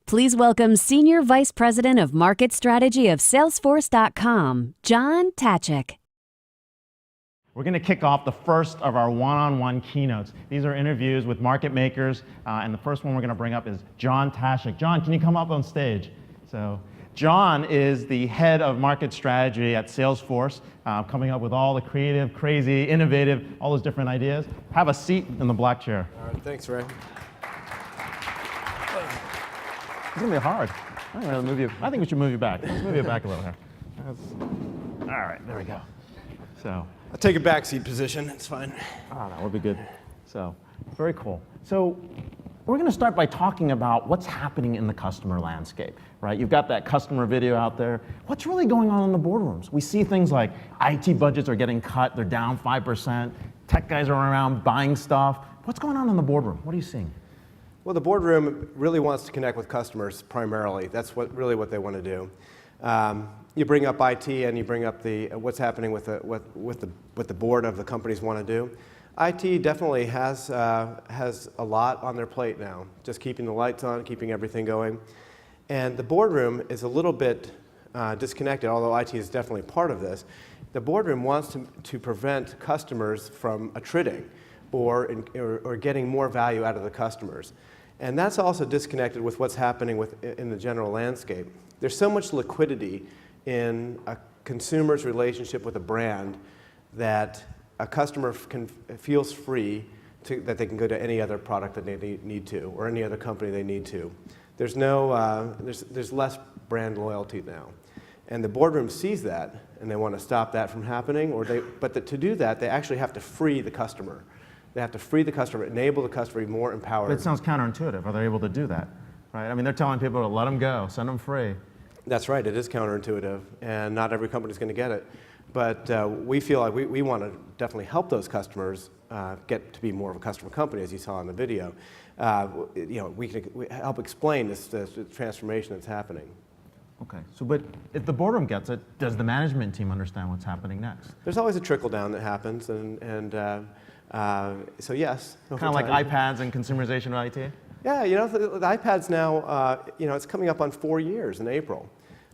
Please welcome Senior Vice President of Market Strategy of Salesforce.com, John Taschek. We're going to kick off the first of our one-on-one keynotes. These are interviews with market makers, and the first one we're going to bring up is John Taschek. John, can you come up on stage? So, John is the head of market strategy at Salesforce, coming up with all the creative, crazy, innovative, all those different ideas. Have a seat in the black chair. All right, thanks, Ray. It's going to be hard. I think we should move you back. Let's move you back a little here. All right, there we go. So, I'll take a backseat position. It's fine. that would be good. So, very cool. So, we're going to start by talking about what's happening in the customer landscape, right? You've got that customer video out there. What's really going on in the boardrooms? We see things like IT budgets are getting cut. They're down 5%. Tech guys are around buying stuff. What's going on in the boardroom? What are you seeing? Well, the boardroom really wants to connect with customers primarily. That's really what they want to do. You bring up IT and you bring up what's happening with the board of the companies want to do. IT definitely has a lot on their plate now, just keeping the lights on, keeping everything going. And the boardroom is a little bit disconnected, although IT is definitely part of this. The boardroom wants to prevent customers from attriting or getting more value out of the customers. And that's also disconnected with what's happening in the general landscape. There's so much liquidity in a consumer's relationship with a brand that a customer feels free that they can go to any other product that they need to, or any other company they need to. There's less brand loyalty now. And the boardroom sees that, and they want to stop that from happening. But to do that, they actually have to free the customer. They have to free the customer, enable the customer to be more empowered. But it sounds counterintuitive. Are they able to do that? Right? I mean, they're telling people to let them go, send them free. That's right. It is counterintuitive, and not every company is going to get it. But we feel like we want to definitely help those customers get to be more of a customer company, as you saw in the video. We help explain this transformation that's happening. Okay. So, but if the boardroom gets it, does the management team understand what's happening next? There's always a trickle down that happens, so yes. Kind of like iPads and consumerization of IT? Yeah, the iPads now, it's coming up on 4 years in April,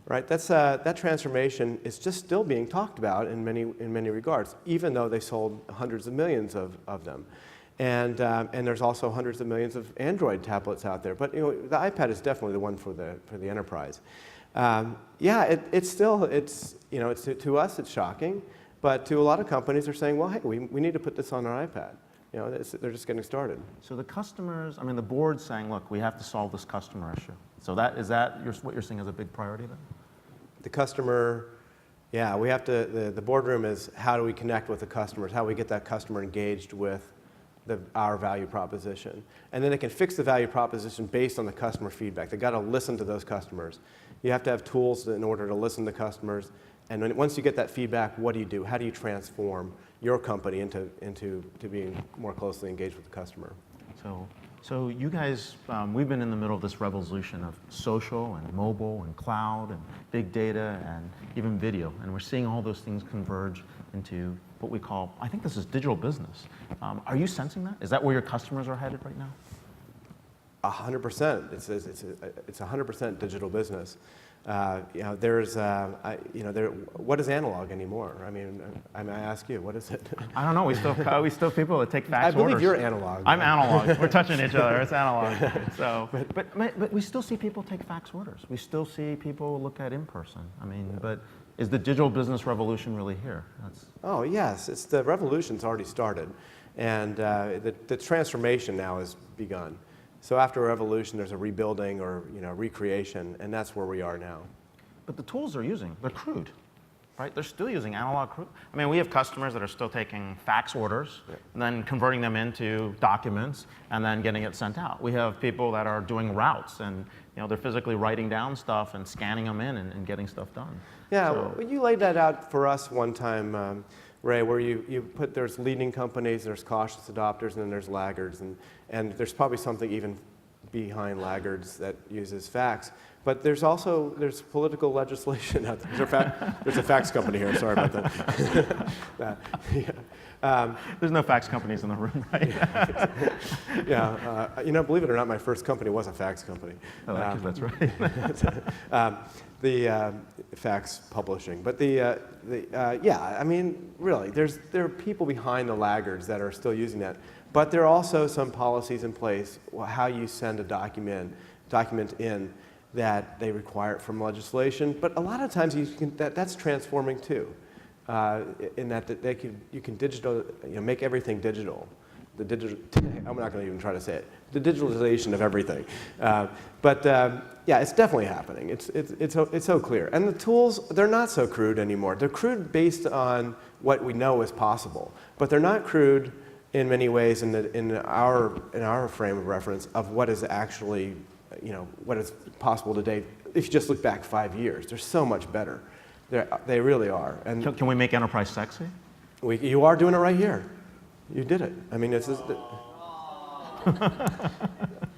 right? That transformation is just still being talked about in many regards, even though they sold hundreds of millions of them. And there's also hundreds of millions of Android tablets out there. But the iPad is definitely the one for the enterprise. To us it's shocking, but to a lot of companies they're saying, well, hey, we need to put this on our iPad. They're just getting started. So the customers, the board's saying, look, we have to solve this customer issue. So is that what you're seeing as a big priority then? The customer, yeah, we have to, the boardroom is how do we connect with the customers, how do we get that customer engaged with our value proposition. And then they can fix the value proposition based on the customer feedback. They've got to listen to those customers. You have to have tools in order to listen to customers. And once you get that feedback, what do you do? How do you transform your company into being more closely engaged with the customer? So you guys, we've been in the middle of this revolution of social and mobile and cloud and big data and even video. And we're seeing all those things converge into what we call, I think this is digital business. Are you sensing that? Is that where your customers are headed right now? 100%. It's 100% digital business. What is analog anymore? I ask you, what is it? I don't know. We still have people that take fax orders. I believe you're analog. I'm analog. We're touching each other. It's analog. So, but we still see people take fax orders. We still see people look at in person. But is the digital business revolution really here? Oh yes, the revolution's already started, and the transformation now has begun. So after a revolution, there's a rebuilding or recreation, and that's where we are now. But the tools they're using, they're crude, right? They're still using analog crude. We have customers that are still taking fax orders, and then converting them into documents, and then getting it sent out. We have people that are doing routes, and they're physically writing down stuff and scanning them in and getting stuff done. Yeah, well, you laid that out for us one time, Ray, where there's leading companies, there's cautious adopters, and then there's laggards, and there's probably something even behind laggards that uses fax. But there's political legislation out there. There's a fax company here. Sorry about that. There's no fax companies in the room, right? Believe it or not, my first company was a fax company. Oh, that's right. The fax publishing. But I mean, really, there are people behind the laggards that are still using that. But there are also some policies in place, how you send a document in, that they require it from legislation. But a lot of times that's transforming too, in that you can make everything digital. I'm not going to even try to say it. The digitalization of everything. It's definitely happening. It's so clear. And the tools, they're not so crude anymore. They're crude based on what we know is possible, but they're not crude in many ways in our frame of reference of what is actually, what is possible today. If you just look back 5 years, they're so much better. They really are. And can we make enterprise sexy? You are doing it right here. You did it. I mean,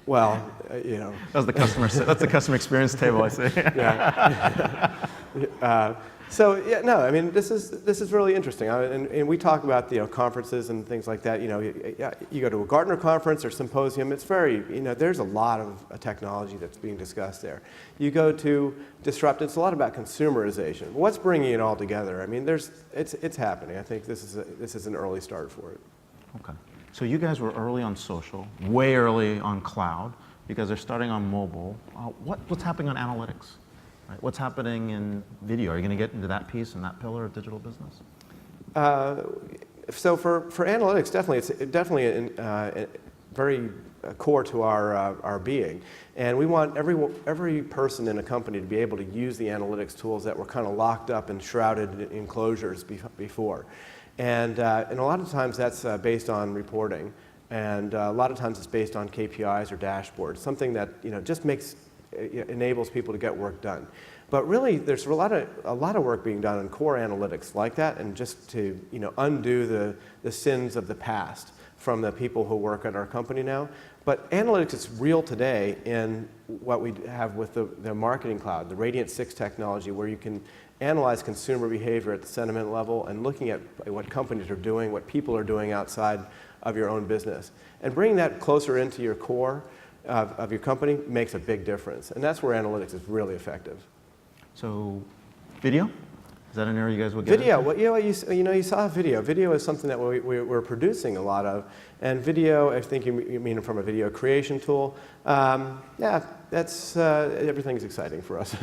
well, That's the customer experience table, I see. I mean, this is really interesting. And we talk about conferences and things like that. You go to a Gartner conference or symposium. It's very there's a lot of technology that's being discussed there. You go to Disrupt. It's a lot about consumerization. What's bringing it all together? I mean, it's happening. I think this is an early start for it. Okay. So you guys were early on social, way early on cloud. You guys are starting on mobile. What's happening on analytics? Right. What's happening in video? Are you going to get into that piece and that pillar of digital business? So for analytics, it's definitely very core to our being, and we want every person in a company to be able to use the analytics tools that were kind of locked up and shrouded in enclosures before, and a lot of times that's based on reporting, and a lot of times it's based on KPIs or dashboards, something that just enables people to get work done. But really, there's a lot of work being done on core analytics like that, and just to undo the sins of the past from the people who work at our company now. But analytics is real today in what we have with the marketing cloud, the Radiant 6 technology, where you can analyze consumer behavior at the sentiment level and looking at what companies are doing, what people are doing outside of your own business, and bringing that closer into your core of your company makes a big difference. And that's where analytics is really effective. So, video? Is that an area you guys would get Video, into? you saw video. Video is something that we're producing a lot of. And video, I think you mean from a video creation tool. That's, everything's exciting for us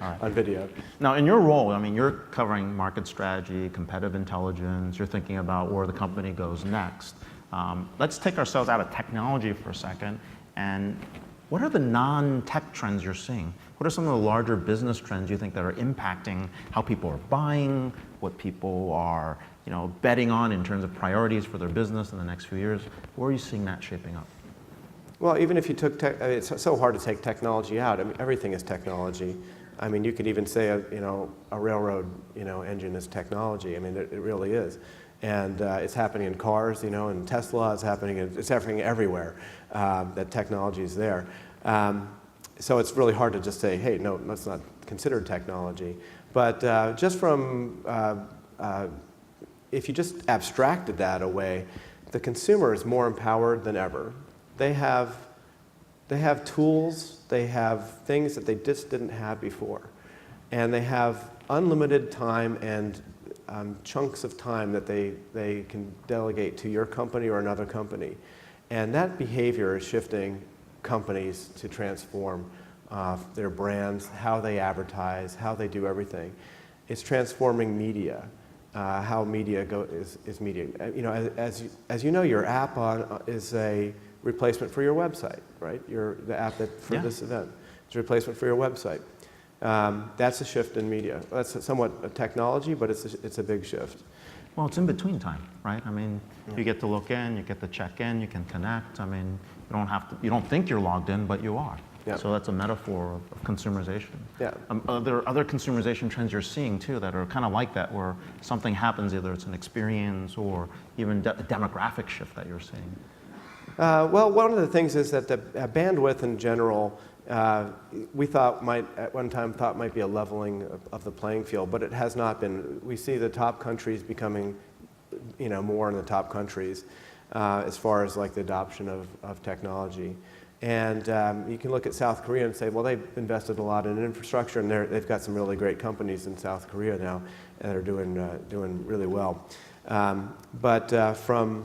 on video. Now, in your role, I mean, you're covering market strategy, competitive intelligence, you're thinking about where the company goes next. Let's take ourselves out of technology for a second. And what are the non-tech trends you're seeing? What are some of the larger business trends you think that are impacting how people are buying, what people are betting on in terms of priorities for their business in the next few years? Where are you seeing that shaping up? Well, even if you took it's so hard to take technology out. I mean, everything is technology. I mean, you could even say a railroad engine is technology. I mean, it really is. And it's happening in cars, and Tesla. It's happening everywhere. That technology is there. So it's really hard to just say, hey, no, that's not considered technology. But just from, if you just abstracted that away, the consumer is more empowered than ever. They have tools, they have things that they just didn't have before. And they have unlimited time and chunks of time that they can delegate to your company or another company. And that behavior is shifting companies to transform their brands, how they advertise, how they do everything. It's transforming media, how media is media. As you know, your app is a replacement for your website, right? The app for this event is a replacement for your website. That's a shift in media. That's somewhat a technology, but it's a big shift. Well, it's in between time, right? I mean, you get to look in, you get to check in, you can connect. I mean, you don't think you're logged in, but you are. Yeah. So that's a metaphor of consumerization. Yeah. Are there other consumerization trends you're seeing too that are kind of like that, where something happens, either it's an experience or even a demographic shift that you're seeing? Well, one of the things is that the bandwidth in general, we thought at one time might be a leveling of the playing field, but it has not been. We see the top countries becoming, more in the top countries as far as like the adoption of technology. And you can look at South Korea and say, well, they've invested a lot in infrastructure, and they've got some really great companies in South Korea now that are doing really well. But from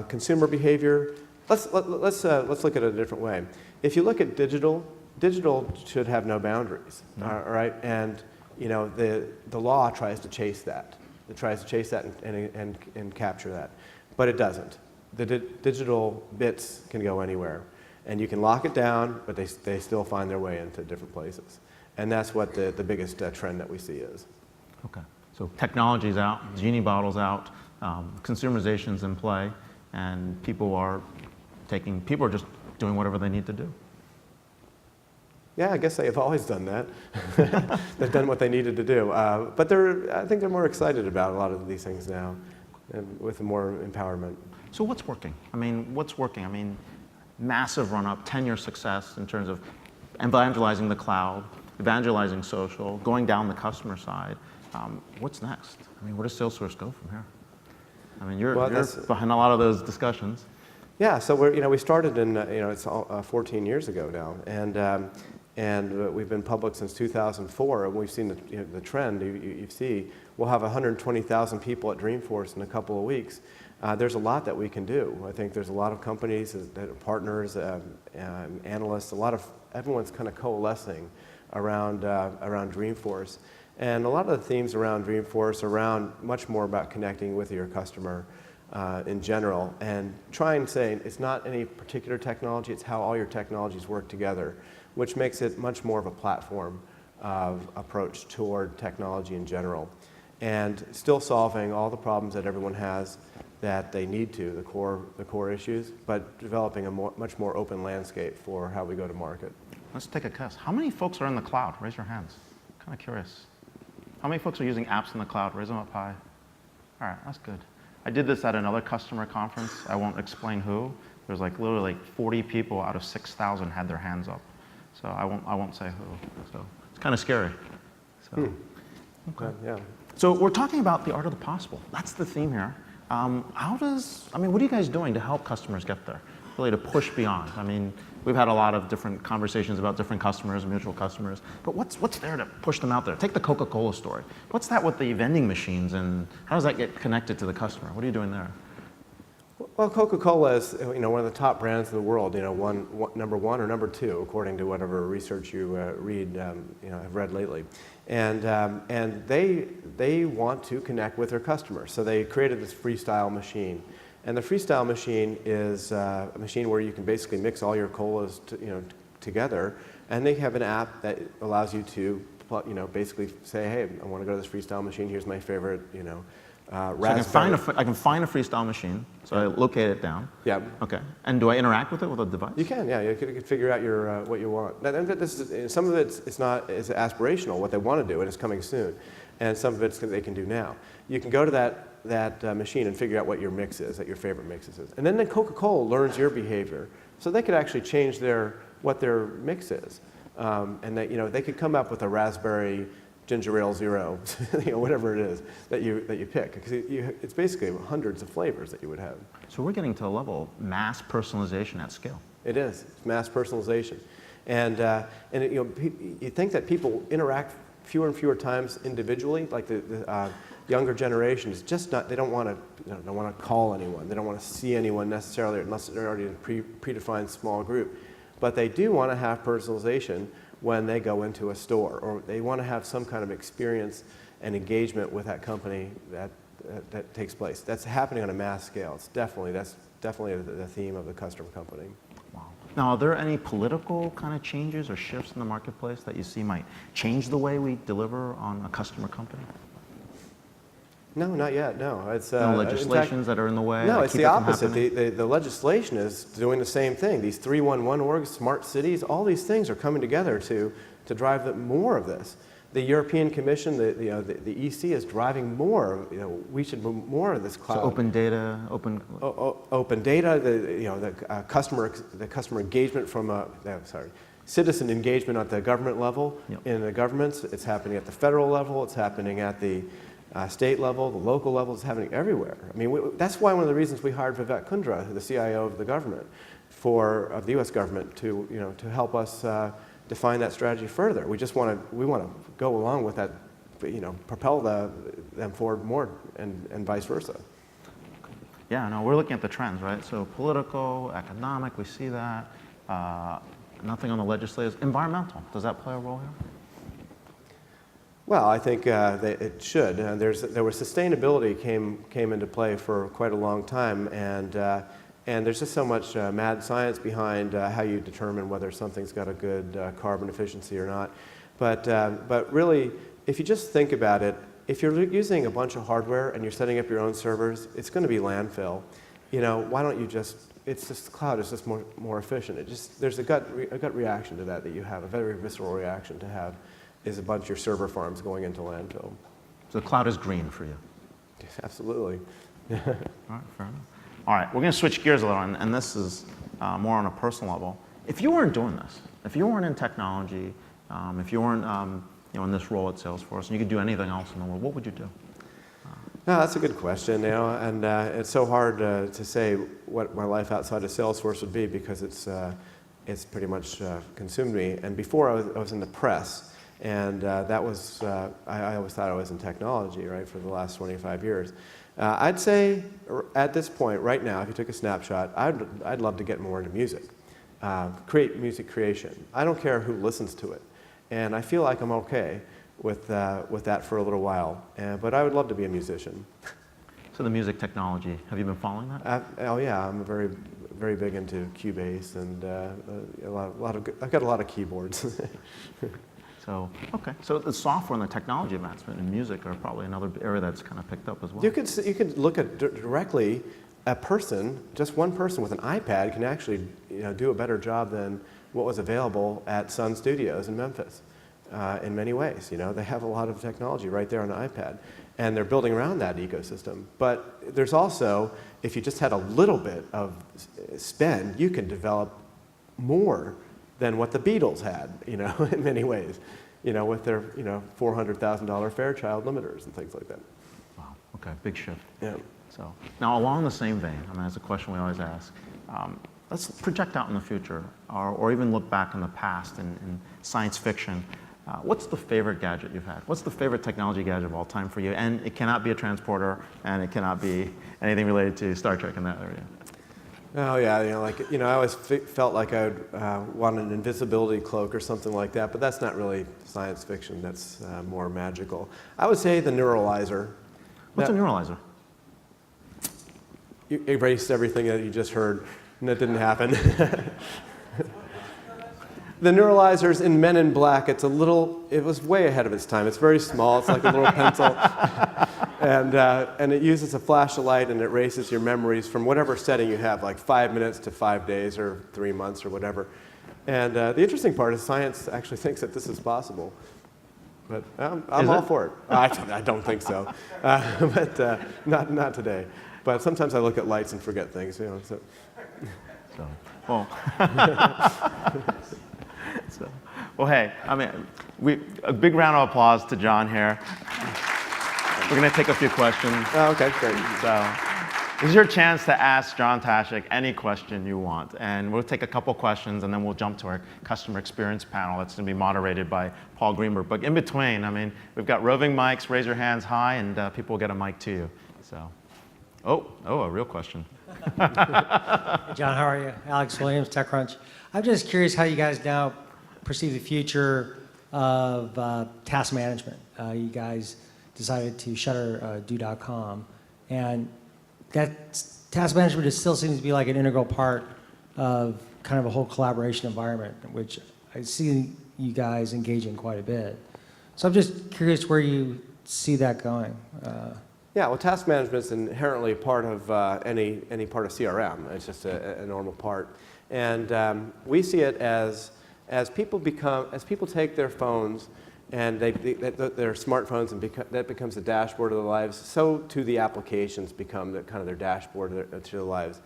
consumer behavior, let's look at it a different way. If you look at digital should have no boundaries, all right? And the law tries to chase that. It tries to chase that and capture that, but it doesn't. The digital bits can go anywhere. And you can lock it down, but they still find their way into different places. And that's what the biggest trend that we see is. Okay. So technology's out, Genie bottle's out, consumerization's in play, and people are just doing whatever they need to do. Yeah, I guess they've always done that. They've done what they needed to do. But I think they're more excited about a lot of these things now, and with more empowerment. So what's working? What's working? Massive run-up, 10-year success in terms of evangelizing the cloud, evangelizing social, going down the customer side. What's next? Where does Salesforce go from here? You're behind a lot of those discussions. Yeah, so we started in it's 14 years ago now, and we've been public since 2004, and we've seen the trend. You see, we'll have 120,000 people at Dreamforce in a couple of weeks. There's a lot that we can do. I think there's a lot of companies that are partners, analysts, everyone's kind of coalescing around Dreamforce. And a lot of the themes around Dreamforce around much more about connecting with your customer in general, and try and say it's not any particular technology, it's how all your technologies work together, which makes it much more of a platform of approach toward technology in general. And still solving all the problems that everyone has that they need to, the core issues, but developing a much more open landscape for how we go to market. Let's take a test. How many folks are in the cloud? Raise your hands. Kind of curious. How many folks are using apps in the cloud? Raise them up high. All right, that's good. I did this at another customer conference. I won't explain who. There's literally 40 people out of 6,000 had their hands up. So I won't say who. So it's kind of scary. So, okay. Yeah. So we're talking about the art of the possible. That's the theme here. What are you guys doing to help customers get there? Really to push beyond. We've had a lot of different conversations about different customers, mutual customers, but what's there to push them out there? Take the CocaCola story. What's that with the vending machines, and how does that get connected to the customer? What are you doing there? Well, CocaCola is one of the top brands in the world. Number one or number two, according to whatever research you have read lately. And they want to connect with their customers, so they created this Freestyle Machine. And the Freestyle Machine is a machine where you can basically mix all your colas together, and they have an app that allows you to basically say, hey, I want to go to this Freestyle Machine. Here's my favorite raspberry. So I can find a Freestyle Machine, so I locate it down. Yeah. Okay. And do I interact with it with a device? You can, yeah. You can figure out what you want. Some of it's aspirational, what they want to do, and it's coming soon. And some of it's they can do now. You can go to that machine and figure out what your mix is, what your favorite mixes is. And then Coca-Cola learns your behavior, so they could actually change what their mix is. And they could come up with a raspberry ginger ale zero, whatever it is that you pick, because it's basically hundreds of flavors that you would have. So we're getting to a level of mass personalization at scale. It is. It's mass personalization, and you think that people interact fewer and fewer times individually, like the younger generation is just not. They don't want to call anyone. They don't want to see anyone necessarily, unless they're already in a predefined small group. But they do want to have personalization when they go into a store, or they want to have some kind of experience and engagement with that company that takes place. That's happening on a mass scale. That's definitely the theme of the customer company. Wow. Now, are there any political kind of changes or shifts in the marketplace that you see might change the way we deliver on a customer company? No, not yet. No, it's no legislations that are in the way. No, it's the opposite. The legislation is doing the same thing. These 311 orgs, smart cities, all these things are coming together to drive more of this. The European Commission, the EC is driving more. We should move more of this cloud. So open data, open data. The customer engagement from citizen engagement at the government level. Yep. In the governments, it's happening at the federal level. It's happening at the state level, the local level. It's happening everywhere. I mean, that's why one of the reasons we hired Vivek Kundra, the CIO of the government, of the U.S. government, to help us define that strategy further. We want to go along with that, propel them forward more, and vice versa. Yeah, no, we're looking at the trends, right? So political, economic, we see that. Nothing on the legislative. Environmental, does that play a role here? Well, I think it should. There was sustainability came into play for quite a long time, and there's just so much mad science behind how you determine whether something's got a good carbon efficiency or not. But really, if you just think about it, if you're using a bunch of hardware and you're setting up your own servers, it's going to be landfill. Why don't you just? It's just the cloud is just more efficient. There's a gut reaction to that you have, a very visceral reaction to have, is a bunch of your server farms going into landfill. So the cloud is green for you. Absolutely. All right, fair enough. All right, we're going to switch gears a little, and this is more on a personal level. If you weren't doing this, if you weren't in technology, if you weren't in this role at Salesforce, and you could do anything else in the world, what would you do? No, that's a good question, and it's so hard to say what my life outside of Salesforce would be because it's pretty much consumed me. And before I was in the press, and that was I always thought I was in technology, right, for the last 25 years. I'd say at this point, right now, if you took a snapshot, I'd love to get more into music, create music creation. I don't care who listens to it, and I feel like I'm okay with that for a little while. But I would love to be a musician. So the music technology, have you been following that? Oh yeah, I'm very, very big into Cubase, and I've got a lot of keyboards. So, okay. So the software and the technology advancement in music are probably another area that's kind of picked up as well. You could look at directly a person, just one person with an iPad can actually do a better job than what was available at Sun Studios in Memphis in many ways. They have a lot of technology right there on the iPad, and they're building around that ecosystem. But there's also, if you just had a little bit of spend, you can develop more than what the Beatles had, in many ways, with their, $400,000 Fairchild limiters and things like that. Wow, okay, big shift. Yeah. So now along the same vein, that's a question we always ask. Let's project out in the future, or even look back in the past in science fiction. What's the favorite gadget you've had? What's the favorite technology gadget of all time for you? And it cannot be a transporter, and it cannot be anything related to Star Trek in that area. Oh yeah, I always felt like I would want an invisibility cloak or something like that, but that's not really science fiction. That's more magical. I would say the neuralizer. What's a neuralizer? You erased everything that you just heard, and that didn't happen. The neuralizers in Men in Black, it was way ahead of its time. It's very small, it's like a little pencil. And it uses a flashlight and it erases your memories from whatever setting you have, like 5 minutes to 5 days or 3 months or whatever. And the interesting part is science actually thinks that this is possible. But I'm all for it. I don't think so, but not today. But sometimes I look at lights and forget things, So, well. Well, hey, a big round of applause to John here. We're going to take a few questions. Oh, okay, great. So, this is your chance to ask John Taschek any question you want. And we'll take a couple questions, and then we'll jump to our customer experience panel that's going to be moderated by Paul Greenberg. But in between, we've got roving mics. Raise your hands high, and people will get a mic to you. So, a real question. Hey John, how are you? Alex Williams, TechCrunch. I'm just curious how you guys now perceive the future of task management. You guys decided to shutter do.com, and that task management still seems to be like an integral part of kind of a whole collaboration environment, which I see you guys engaging quite a bit. So I'm just curious where you see that going. Yeah, well, task management is inherently part of any part of CRM. It's just a normal part, and we see it as people take their phones and their smartphones, and that becomes the dashboard of their lives. So too the applications become kind of their dashboard to their lives.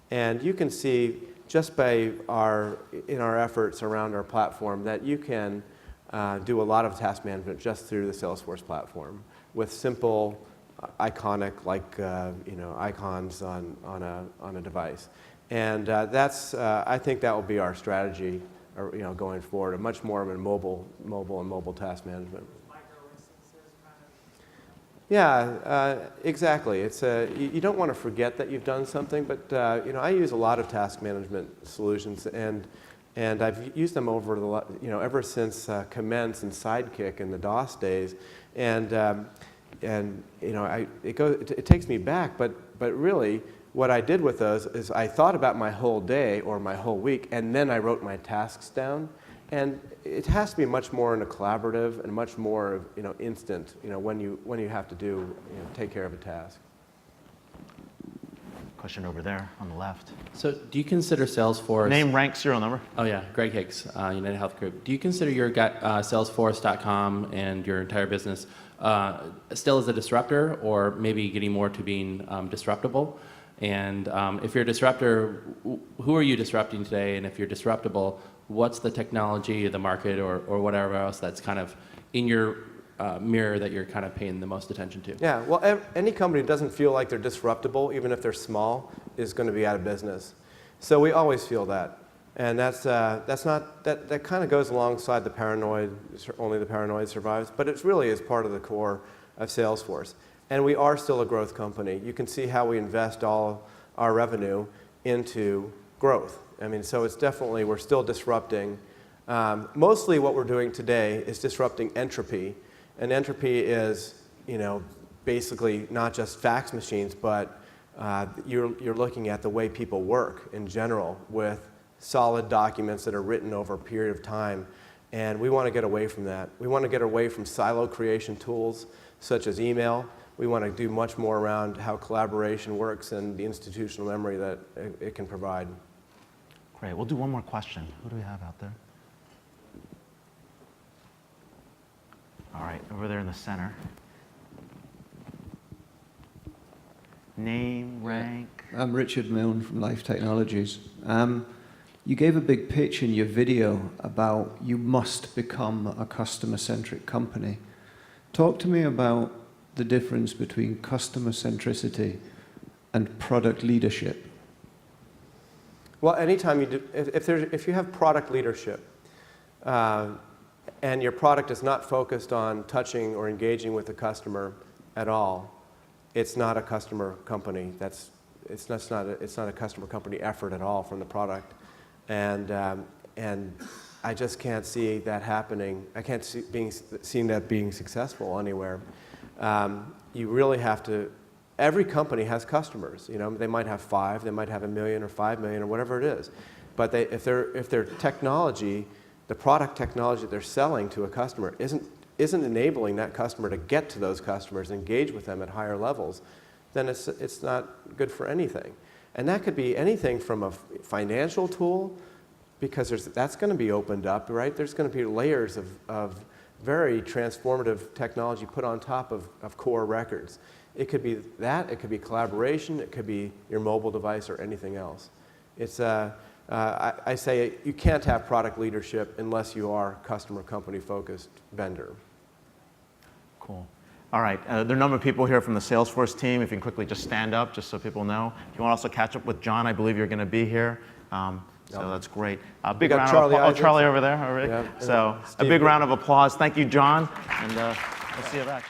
And you can see just by our efforts around our platform that you can do a lot of task management just through the Salesforce platform with simple, iconic icons on a device. And I think that will be our strategy, going forward, much more of a mobile task management. Yeah, exactly. It's you don't want to forget that you've done something, but I use a lot of task management solutions, and I've used them ever since Commence and Sidekick in the DOS days, and it takes me back, but really what I did with those is I thought about my whole day or my whole week, and then I wrote my tasks down. And it has to be much more in a collaborative and much more instant when you have to take care of a task. Question over there on the left. So do you consider Salesforce... Name, rank, serial number. Oh yeah, Greg Hicks, United Health Group. Do you consider your Salesforce.com and your entire business still as a disruptor, or maybe getting more to being disruptible? And if you're a disruptor, who are you disrupting today? And if you're disruptible, what's the technology, the market, or whatever else that's kind of in your mirror that you're kind of paying the most attention to? Yeah, well, any company that doesn't feel like they're disruptible, even if they're small, is going to be out of business. So we always feel that. And that kind of goes alongside the paranoid, only the paranoid survives, but it really is part of the core of Salesforce. And we are still a growth company. You can see how we invest all our revenue into growth. I mean, so it's definitely, we're still disrupting. Mostly what we're doing today is disrupting entropy. And entropy is, basically not just fax machines, but you're looking at the way people work in general with solid documents that are written over a period of time. And we want to get away from that. We want to get away from silo creation tools such as email. We want to do much more around how collaboration works and the institutional memory that it can provide. Great. We'll do one more question. Who do we have out there? All right, over there in the center. Name, rank. I'm Richard Milne from Life Technologies. You gave a big pitch in your video about you must become a customer-centric company. Talk to me about the difference between customer centricity and product leadership. Well, anytime you do, if you have product leadership and your product is not focused on touching or engaging with the customer at all, it's not a customer company. It's not a customer company effort at all from the product, and I just can't see that happening. I can't see that being successful anywhere. You really have to. Every company has customers. They might have 5, they might have 1 million or 5 million or whatever it is. But if their technology, the product technology that they're selling to a customer isn't enabling that customer to get to those customers, engage with them at higher levels, then it's not good for anything. And that could be anything from a financial tool, because that's going to be opened up, right? There's going to be layers of very transformative technology put on top of core records. It could be that, it could be collaboration, it could be your mobile device or anything else. I say you can't have product leadership unless you are customer company focused vendor. Cool. All right, there are a number of people here from the Salesforce team. If you can quickly just stand up, just so people know. If you want to also catch up with John, I believe you're going to be here. So that's great. A big round of applause. Oh, Charlie over there already. Yeah. So a big round of applause. Thank you, John, and we'll see you back.